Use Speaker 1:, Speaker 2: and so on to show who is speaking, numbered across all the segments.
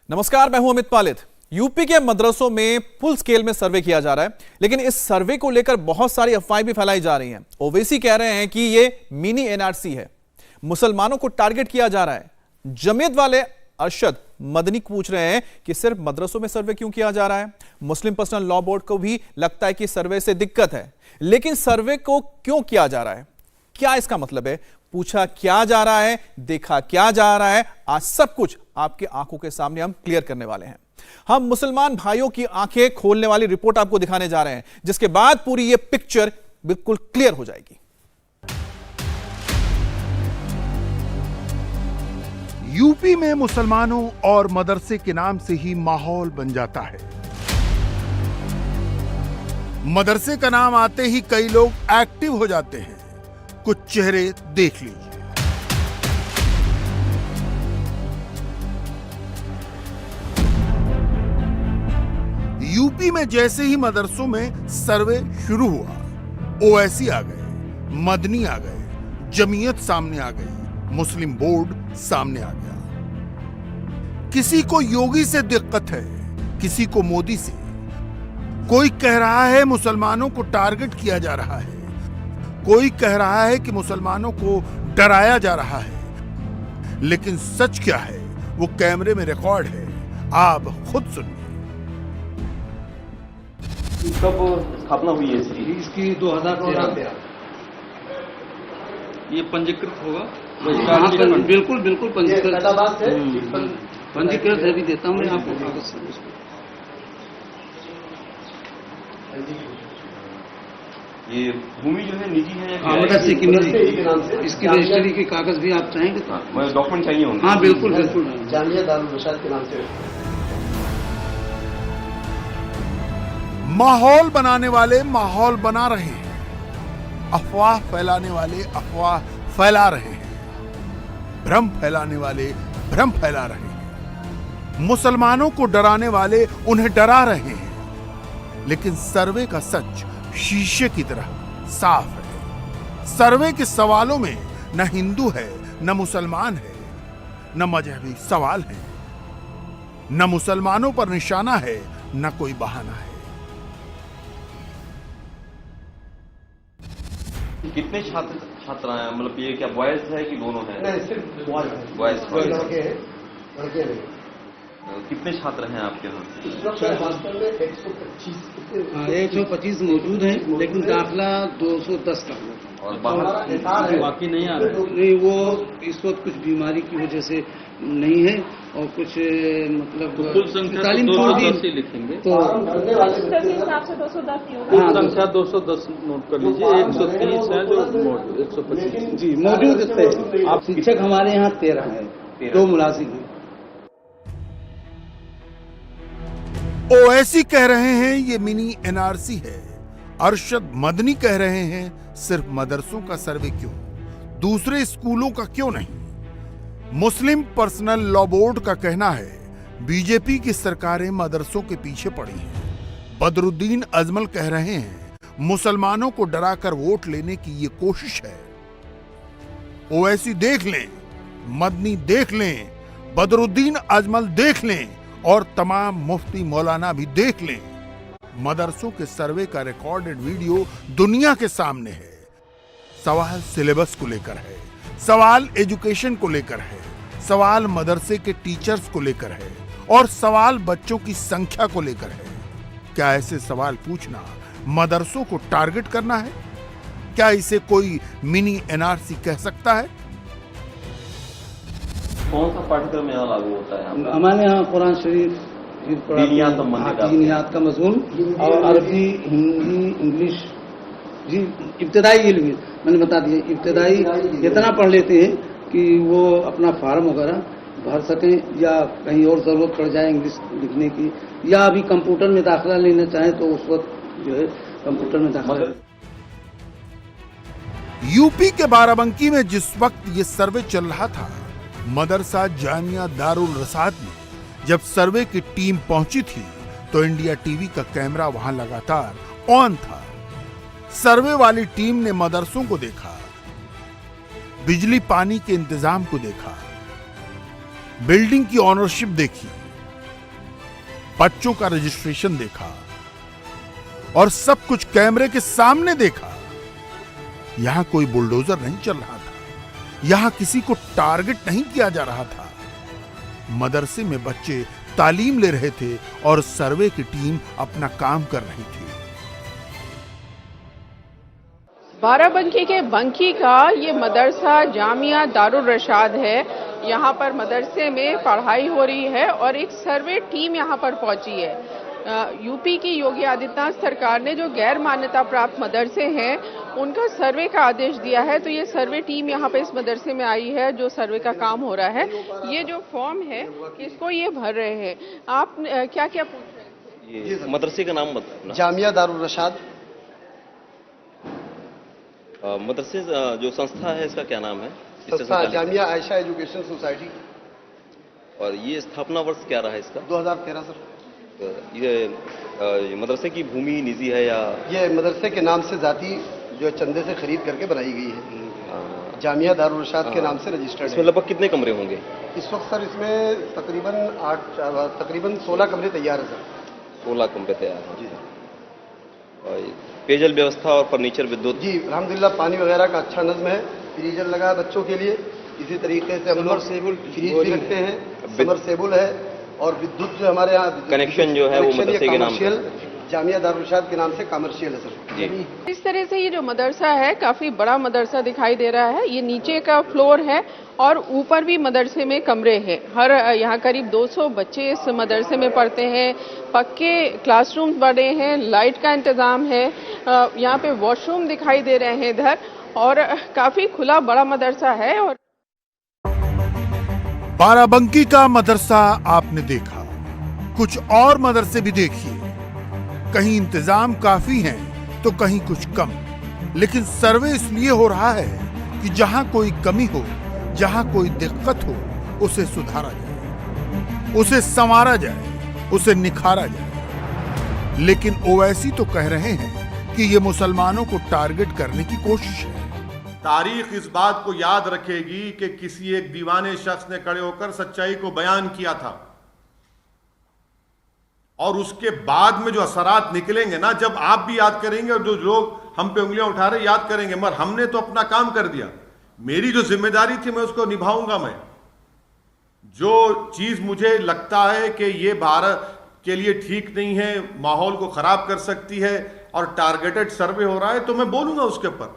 Speaker 1: नमस्कार, मैं हूं अमित पालित। यूपी के मदरसों में फुल स्केल में सर्वे किया जा रहा है, लेकिन इस सर्वे को लेकर बहुत सारी अफवाहें भी फैलाई जा रही हैं। ओवैसी कह रहे हैं कि ये मिनी एनआरसी है, मुसलमानों को टारगेट किया जा रहा है। जमीयत वाले अरशद मदनी पूछ रहे हैं कि सिर्फ मदरसों में सर्वे क्यों किया जा रहा है। मुस्लिम पर्सनल लॉ बोर्ड को भी लगता है कि सर्वे से दिक्कत है, लेकिन सर्वे को क्यों किया जा रहा है, क्या इसका मतलब है, पूछा क्या जा रहा है, देखा क्या जा रहा है, आज सब कुछ आपकी आंखों के सामने हम क्लियर करने वाले हैं। हम मुसलमान भाइयों की आंखें खोलने वाली रिपोर्ट आपको दिखाने जा रहे हैं, जिसके बाद पूरी ये पिक्चर बिल्कुल क्लियर हो जाएगी।
Speaker 2: यूपी में मुसलमानों और मदरसे के नाम से ही माहौल बन जाता है। मदरसे का नाम आते ही कई लोग एक्टिव हो जाते हैं। कुछ चेहरे देख लीजिए। यूपी में जैसे ही मदरसों में सर्वे शुरू हुआ, ओवैसी आ गए, मदनी आ गए, जमीयत सामने आ गई, मुस्लिम बोर्ड सामने आ गया। किसी को योगी से दिक्कत है, किसी को मोदी से। कोई कह रहा है मुसलमानों को टारगेट किया जा रहा है, कोई कह रहा है कि मुसलमानों को डराया जा रहा है। लेकिन सच क्या है वो कैमरे में रिकॉर्ड है, आप खुद सुनिए।
Speaker 3: कब स्थापना हुई है
Speaker 4: इसकी 2013
Speaker 3: ये पंजीकृत होगा?
Speaker 4: हाँ, बिल्कुल बिल्कुल पंजीकृत है। भी देता हूँ मैं आपको कागज से।
Speaker 3: ये भूमि जो है निजी है?
Speaker 4: मदरसे की निजी, इसकी रजिस्ट्री के कागज भी आप चाहेंगे तो
Speaker 3: डॉक्यूमेंट चाहिए होंगे?
Speaker 4: हाँ बिल्कुल बिल्कुल।
Speaker 5: जामिया दारुल इरशाद के नाम से।
Speaker 2: माहौल बनाने वाले माहौल बना रहे हैं, अफवाह फैलाने वाले अफवाह फैला रहे हैं, भ्रम फैलाने वाले भ्रम फैला रहे हैं, मुसलमानों को डराने वाले उन्हें डरा रहे हैं। लेकिन सर्वे का सच शीशे की तरह साफ है। सर्वे के सवालों में न हिंदू है, न मुसलमान है, न मजहबी सवाल है, न मुसलमानों पर निशाना है, न कोई बहाना है।
Speaker 3: कितने छात्र छात्राएं, मतलब ये क्या बॉयज है कि दोनों है?
Speaker 5: नहीं, सिर्फ
Speaker 3: बॉयज।
Speaker 5: लड़के हैं, लड़के नहीं।
Speaker 3: कितने छात्र हैं आपके यहाँ?
Speaker 5: इस वक्त हॉस्टल में
Speaker 4: 125 मौजूद हैं, लेकिन दाखिला 210 का हुआ।
Speaker 3: और बाहर
Speaker 4: बाकी नहीं आ रहे? नहीं, वो इस वक्त कुछ बीमारी की वजह से नहीं है, और कुछ मतलब
Speaker 3: कुल संख्या
Speaker 4: तालीम छोड़ दी लिखेंगे तो
Speaker 6: हिसाब से 210 ही होगा।
Speaker 4: हाँ, संख्या 210 नोट कर लीजिए। 130 है जो 125 जी मौजूद थे। आप शिक्षक हमारे यहाँ 13 है, 2 मुलाजिम हैं।
Speaker 2: ओवैसी कह रहे हैं ये मिनी एनआरसी है, अरशद मदनी कह रहे हैं सिर्फ मदरसों का सर्वे क्यों, दूसरे स्कूलों का क्यों नहीं। मुस्लिम पर्सनल लॉ बोर्ड का कहना है बीजेपी की सरकारें मदरसों के पीछे पड़ी हैं। बदरुद्दीन अजमल कह रहे हैं मुसलमानों को डराकर वोट लेने की ये कोशिश है। ओवैसी देख लें, मदनी देख लें, बदरुद्दीन अजमल देख लें, और तमाम मुफ्ती मौलाना भी देख लें। मदरसों के सर्वे का रिकॉर्डेड वीडियो दुनिया के सामने है। सवाल सिलेबस को लेकर है, सवाल एजुकेशन को लेकर है, सवाल मदरसे के टीचर्स को लेकर है, और सवाल बच्चों की संख्या को लेकर है। क्या ऐसे सवाल पूछना मदरसों को टारगेट करना है? क्या इसे कोई मिनी एनआरसी कह सकता है?
Speaker 3: कौन सा पाठ्यक्रम यहाँ लागू होता है?
Speaker 4: हमारे यहाँ कुरान शरीफ, दीनियात का मजमून, और अरबी, हिंदी, इंग्लिश जी, इब्तदाई इल्म मैंने बता दिया। इब्तदाई इतना पढ़ लेते हैं कि वो अपना फार्म वगैरह भर सकें, या कहीं और जरूरत पड़ जाए इंग्लिश लिखने की, या अभी कंप्यूटर में दाखिला लेना चाहें तो उस वक्त जो है कंप्यूटर में दाखिला।
Speaker 2: यूपी के बाराबंकी में जिस वक्त ये सर्वे चल रहा था, मदरसा जामिया दारुल रसाद में जब सर्वे की टीम पहुंची थी तो इंडिया टीवी का कैमरा वहां लगातार ऑन था। सर्वे वाली टीम ने मदरसों को देखा, बिजली पानी के इंतजाम को देखा, बिल्डिंग की ऑनरशिप देखी, बच्चों का रजिस्ट्रेशन देखा और सब कुछ कैमरे के सामने देखा। यहां कोई बुलडोजर नहीं चल रहा था, यहां किसी को टारगेट नहीं किया जा रहा था। मदरसे में बच्चे तालीम ले रहे थे और सर्वे की टीम अपना काम कर रही थी।
Speaker 7: बाराबंकी के बंकी का ये मदरसा जामिया दारुल रशाद है। यहाँ पर मदरसे में पढ़ाई हो रही है और एक सर्वे टीम यहाँ पर पहुंची है। यूपी की योगी आदित्यनाथ सरकार ने जो गैर मान्यता प्राप्त मदरसे हैं उनका सर्वे का आदेश दिया है, तो ये सर्वे टीम यहाँ पे इस मदरसे में आई है जो सर्वे का काम हो रहा है। ये जो फॉर्म है इसको ये भर रहे हैं। आप क्या क्या पूछ रहे हैं?
Speaker 3: ये मदरसे का नाम बताना।
Speaker 5: जामिया दारुल रशाद।
Speaker 3: मदरसे जो संस्था है इसका क्या नाम है?
Speaker 5: संस्था जामिया आयशा एजुकेशन सोसाइटी।
Speaker 3: और ये स्थापना वर्ष क्या रहा है इसका?
Speaker 5: 2013 सर।
Speaker 3: ये मदरसे की भूमि निजी है या?
Speaker 5: ये मदरसे के नाम से जाती जो चंदे से खरीद करके बनाई गई है। जामिया दारुल रशाद के नाम से रजिस्टर्ड है।
Speaker 3: इसमें लगभग कितने कमरे होंगे
Speaker 5: इस वक्त सर? इसमें तकरीबन 16 कमरे तैयार है सर।
Speaker 3: 16 कमरे तैयार हैं
Speaker 5: जी।
Speaker 3: और पेयजल व्यवस्था और फर्नीचर विद्युत?
Speaker 5: जी अल्हम्दुलिल्लाह पानी वगैरह का अच्छा नज़्म है। फ्रीजर लगा है बच्चों के लिए। इसी तरीके से हम लोग फ्रीज भी रखते हैं। समरसेबुल है और विद्युत जो हमारे यहाँ
Speaker 3: कनेक्शन जो है वो मदरसे के नाम से
Speaker 5: जामिया दारुल रशाद के नाम से कमर्शियल है सर।
Speaker 3: जी।
Speaker 7: इस तरह से ये जो मदरसा है काफी बड़ा मदरसा दिखाई दे रहा है। ये नीचे का फ्लोर है और ऊपर भी मदरसे में कमरे हैं। हर यहाँ करीब 200 बच्चे इस मदरसे में पढ़ते हैं। पक्के क्लासरूम बने हैं, लाइट का इंतजाम है। यहाँ पे वॉशरूम दिखाई दे रहे हैं इधर, और काफी खुला बड़ा मदरसा है। और
Speaker 2: बाराबंकी का मदरसा आपने देखा, कुछ और मदरसे भी देखिए। कहीं इंतजाम काफी हैं तो कहीं कुछ कम, लेकिन सर्वे इसलिए हो रहा है कि जहां कोई कमी हो, जहां कोई दिक्कत हो, उसे सुधारा जाए, उसे संवारा जाए, उसे निखारा जाए। लेकिन ओवैसी तो कह रहे हैं कि ये मुसलमानों को टारगेट करने की कोशिश है।
Speaker 8: तारीख इस बात को याद रखेगी कि किसी एक दीवाने शख्स ने खड़े होकर सच्चाई को बयान किया था, और उसके बाद में जो असरात निकलेंगे ना, जब आप भी याद करेंगे और जो लोग हम पे उंगलियां उठा रहे याद करेंगे, मगर हमने तो अपना काम कर दिया। मेरी जो जिम्मेदारी थी मैं उसको निभाऊंगा। मैं जो चीज मुझे लगता है कि ये भारत के लिए ठीक नहीं है, माहौल को खराब कर सकती है और टारगेटेड सर्वे हो रहा है, तो मैं बोलूंगा उसके ऊपर।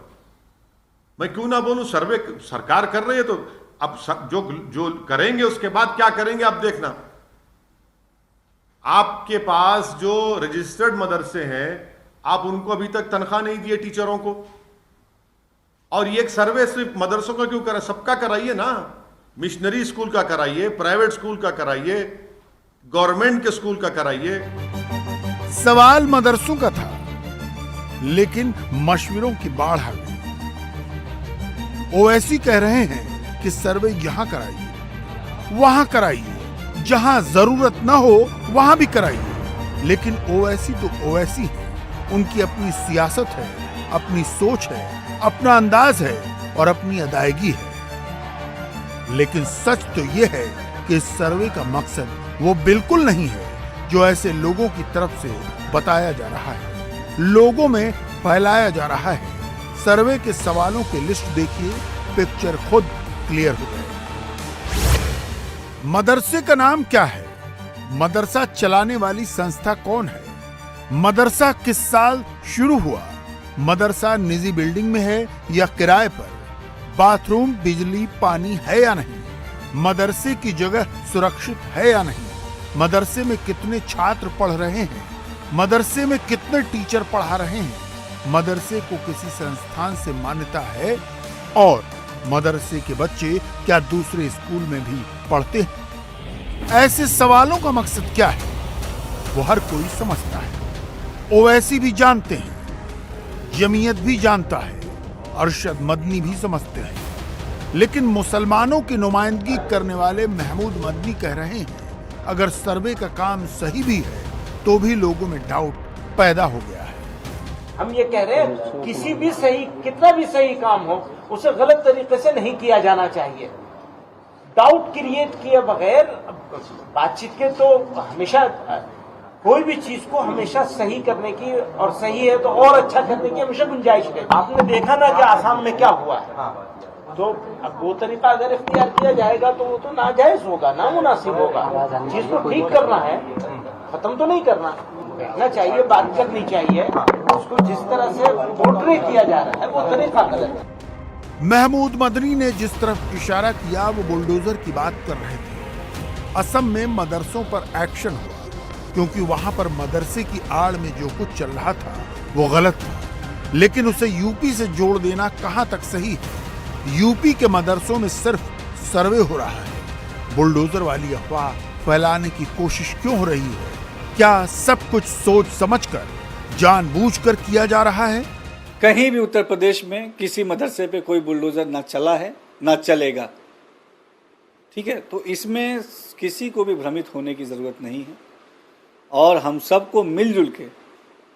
Speaker 8: मैं क्यों ना बोलूं? सर्वे सरकार कर रही है तो अब जो करेंगे उसके बाद क्या करेंगे आप देखना। आपके पास जो रजिस्टर्ड मदरसे हैं, आप उनको अभी तक तनख्वाह नहीं दिए टीचरों को, और ये एक सर्वे सिर्फ मदरसों का क्यों करा? सबका कराइए ना। मिशनरी स्कूल का कराइए, प्राइवेट स्कूल का कराइए, गवर्नमेंट के स्कूल का कराइए।
Speaker 2: सवाल मदरसों का था, लेकिन मशवरों की बाढ़ आ गई। ओवैसी कह रहे हैं कि सर्वे यहां कराइए, वहां कराइए, जहां जरूरत ना हो वहां भी कराइए। लेकिन ओवैसी तो ओवैसी है, उनकी अपनी सियासत है, अपनी सोच है, अपना अंदाज है और अपनी अदायगी है। लेकिन सच तो यह है कि इस सर्वे का मकसद वो बिल्कुल नहीं है जो ऐसे लोगों की तरफ से बताया जा रहा है, लोगों में फैलाया जा रहा है। सर्वे के सवालों की लिस्ट देखिए, पिक्चर खुद क्लियर हो जाएगी। मदरसे का नाम क्या है? मदरसा चलाने वाली संस्था कौन है? मदरसा किस साल शुरू हुआ? मदरसा निजी बिल्डिंग में है या किराए पर? बाथरूम, बिजली, पानी है या नहीं? मदरसे की जगह सुरक्षित है या नहीं? मदरसे में कितने छात्र पढ़ रहे हैं? मदरसे में कितने टीचर पढ़ा रहे हैं? मदरसे को किसी संस्थान से मान्यता है? और मदरसे के बच्चे क्या दूसरे स्कूल में भी पढ़ते हैं? ऐसे सवालों का मकसद क्या है वो हर कोई समझता है। ओवैसी भी जानते हैं, जमीयत भी जानता है, अरशद मदनी भी समझते हैं। लेकिन मुसलमानों की नुमाइंदगी करने वाले महमूद मदनी कह रहे हैं अगर सर्वे का काम सही भी है तो भी लोगों में डाउट पैदा हो गया है।
Speaker 9: हम ये कह रहे हैं किसी भी सही, कितना भी सही काम हो उसे गलत तरीके से नहीं किया जाना चाहिए। डाउट क्रिएट किए बगैर बातचीत के तो हमेशा कोई भी चीज को हमेशा सही करने की, और सही है तो और अच्छा करने की हमेशा गुंजाइश है। आपने देखा ना कि आसाम में क्या हुआ है, तो अब वो तरीका अगर इख्तियार किया जाएगा तो वो तो नाजायज होगा, नामुनासिब होगा। चीज को ठीक करना है, खत्म तो नहीं करना। बैठना चाहिए, बात करनी चाहिए, उसको जिस तरह से पोर्ट्रे किया जा रहा है वो तरीका गलत है।
Speaker 2: महमूद मदनी ने जिस तरफ इशारा किया वो बुलडोजर की बात कर रहे थे। असम में मदरसों पर एक्शन हुआ क्योंकि वहां पर मदरसे की आड़ में जो कुछ चल रहा था वो गलत था, लेकिन उसे यूपी से जोड़ देना कहां तक सही है। यूपी के मदरसों में सिर्फ सर्वे हो रहा है। बुलडोजर वाली अफवाह फैलाने की कोशिश क्यों हो रही है? क्या सब कुछ सोच समझकर, जानबूझकर किया जा रहा है?
Speaker 10: कहीं भी उत्तर प्रदेश में किसी मदरसे पे कोई बुलडोजर ना चला है ना चलेगा, ठीक है। तो इसमें किसी को भी भ्रमित होने की ज़रूरत नहीं है, और हम सबको मिलजुल के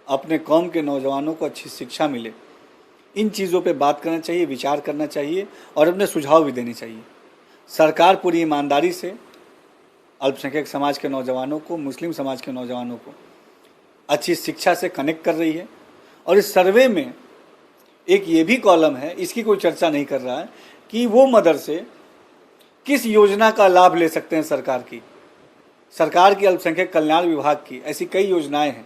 Speaker 10: अपने कौम के नौजवानों को अच्छी शिक्षा मिले, इन चीज़ों पे बात करना चाहिए, विचार करना चाहिए और अपने सुझाव भी देने चाहिए। सरकार पूरी ईमानदारी से अल्पसंख्यक समाज के नौजवानों को, मुस्लिम समाज के नौजवानों को अच्छी शिक्षा से कनेक्ट कर रही है। और इस सर्वे में एक ये भी कॉलम है, इसकी कोई चर्चा नहीं कर रहा है, कि वो मदरसे किस योजना का लाभ ले सकते हैं। सरकार की अल्पसंख्यक कल्याण विभाग की ऐसी कई योजनाएं हैं,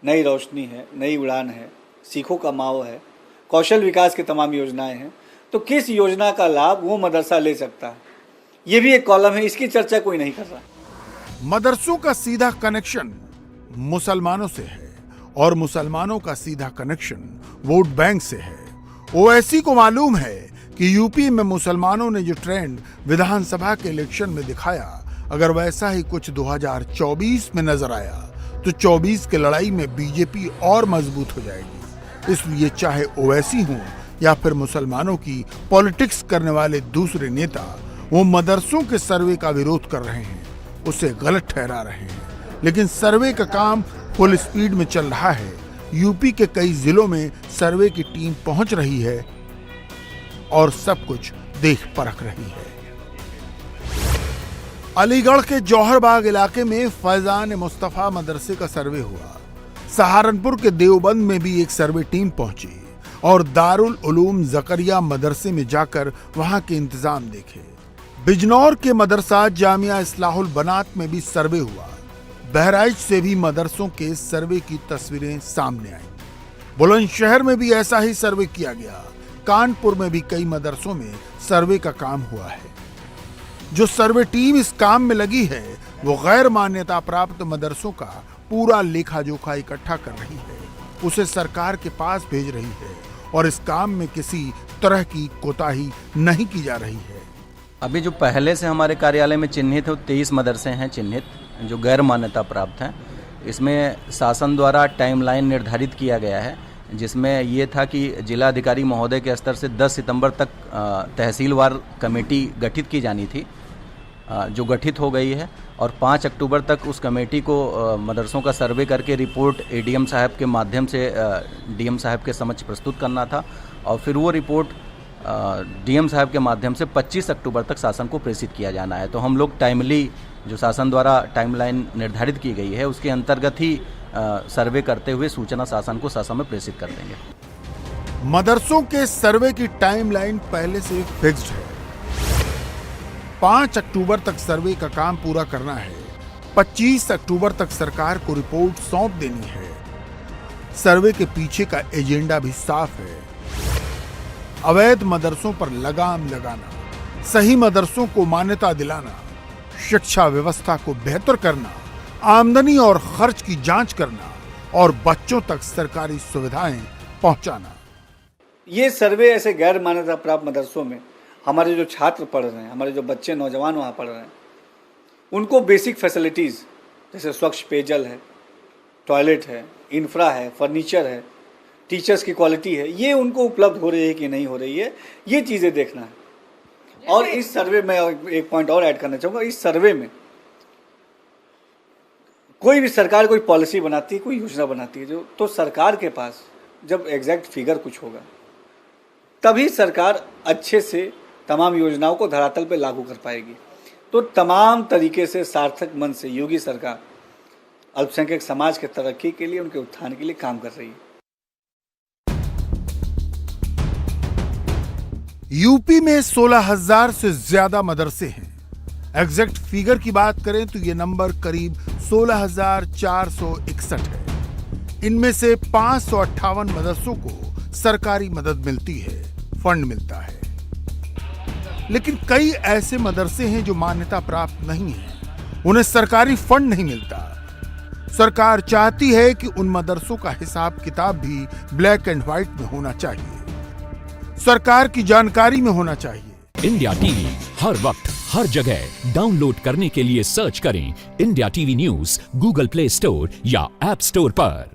Speaker 10: नई रोशनी है, नई उड़ान है, सीखो का माओ है, कौशल विकास की तमाम योजनाएं हैं। तो किस योजना का लाभ वो मदरसा ले सकता है, ये भी एक कॉलम है, इसकी चर्चा कोई नहीं कर रहा।
Speaker 2: मदरसों का सीधा कनेक्शन मुसलमानों से है और मुसलमानों का सीधा कनेक्शन वोट बैंक से है। ओवैसी को मालूम है कि यूपी में मुसलमानों ने जो ट्रेंड विधानसभा के इलेक्शन में दिखाया, अगर वैसा ही कुछ 2024 में नजर आया तो 24 के लड़ाई में बीजेपी और मजबूत हो जाएगी। इसलिए चाहे ओवैसी हों या फिर मुसलमानों की पॉलिटिक्स करने वाले दूसरे नेता, वो मदरसों के सर्वे का विरोध कर रहे हैं, उसे गलत ठहरा रहे हैं। लेकिन सर्वे का काम फुल स्पीड में चल रहा है। यूपी के कई जिलों में सर्वे की टीम पहुंच रही है और सब कुछ देख परख रही है। अलीगढ़ के जौहर बाग इलाके में फैजान मुस्तफा मदरसे का सर्वे हुआ। सहारनपुर के देवबंद में भी एक सर्वे टीम पहुंची और दारुल उलूम जकरिया मदरसे में जाकर वहां के इंतजाम देखे। बिजनौर के मदरसा जामिया इस्लाहुल बनात में भी सर्वे हुआ। बहराइच से भी मदरसों के सर्वे की तस्वीरें सामने आई। बुलंदशहर में भी ऐसा ही सर्वे किया गया। कानपुर में भी कई मदरसों में सर्वे का काम हुआ है। जो सर्वे टीम इस काम में लगी है वो गैर मान्यता प्राप्त मदरसों का पूरा लेखा जोखा इकट्ठा कर रही है, उसे सरकार के पास भेज रही है और इस काम में किसी तरह की कोताही नहीं की जा रही है।
Speaker 11: अभी जो पहले से हमारे कार्यालय में चिन्हित है 23 मदरसे हैं चिन्हित, जो गैर मान्यता प्राप्त हैं। इसमें शासन द्वारा टाइमलाइन निर्धारित किया गया है, जिसमें ये था कि जिला अधिकारी महोदय के स्तर से 10 सितंबर तक तहसीलवार कमेटी गठित की जानी थी, जो गठित हो गई है। और 5 अक्टूबर तक उस कमेटी को मदरसों का सर्वे करके रिपोर्ट एडीएम साहब के माध्यम से डीएम साहब के समक्ष प्रस्तुत करना था, और फिर वो रिपोर्ट डीएम साहब के माध्यम से 25 अक्टूबर तक शासन को प्रेषित किया जाना है। तो हम लोग टाइमली, जो शासन द्वारा टाइमलाइन निर्धारित की गई है उसके अंतर्गत ही सर्वे करते हुए सूचना शासन को शासन में प्रेषित कर देंगे।
Speaker 2: मदरसों के सर्वे की टाइमलाइन पहले से फिक्स्ड है। 5 अक्टूबर तक सर्वे का काम पूरा करना है। 25 अक्टूबर तक सरकार को रिपोर्ट सौंप देनी है। सर्वे के पीछे का एजेंडा भी साफ है। अवैध मदरसों पर लगाम लगाना, सही मदरसों को मान्यता दिलाना, शिक्षा व्यवस्था को बेहतर करना, आमदनी और खर्च की जांच करना और बच्चों तक सरकारी सुविधाएं पहुंचाना।
Speaker 10: ये सर्वे ऐसे गैर मान्यता प्राप्त मदरसों में हमारे जो छात्र पढ़ रहे हैं, हमारे जो बच्चे नौजवान वहाँ पढ़ रहे हैं, उनको बेसिक फैसिलिटीज़ जैसे स्वच्छ पेयजल है, टॉयलेट है, इंफ्रा है, फर्नीचर है, टीचर्स की क्वालिटी है, ये उनको उपलब्ध हो रही है कि नहीं हो रही है, ये चीज़ें देखना है। और इस सर्वे में एक पॉइंट और ऐड करना चाहूँगा, इस सर्वे में कोई भी सरकार कोई पॉलिसी बनाती है, कोई योजना बनाती है, जो तो सरकार के पास जब एग्जैक्ट फिगर कुछ होगा तभी सरकार अच्छे से तमाम योजनाओं को धरातल पे लागू कर पाएगी। तो तमाम तरीके से सार्थक मन से योगी सरकार अल्पसंख्यक समाज के तरक्की के लिए, उनके उत्थान के लिए काम कर रही है।
Speaker 2: यूपी में 16,000 से ज्यादा मदरसे हैं। एग्जैक्ट फिगर की बात करें तो यह नंबर करीब 16,461 है। इनमें से 558 मदरसों को सरकारी मदद मिलती है, फंड मिलता है। लेकिन कई ऐसे मदरसे हैं जो मान्यता प्राप्त नहीं है, उन्हें सरकारी फंड नहीं मिलता। सरकार चाहती है कि उन मदरसों का हिसाब किताब भी ब्लैक एंड व्हाइट में होना चाहिए, सरकार की जानकारी में होना चाहिए।
Speaker 12: इंडिया टीवी हर वक्त हर जगह डाउनलोड करने के लिए सर्च करें India TV news Google play store या ऐप स्टोर पर।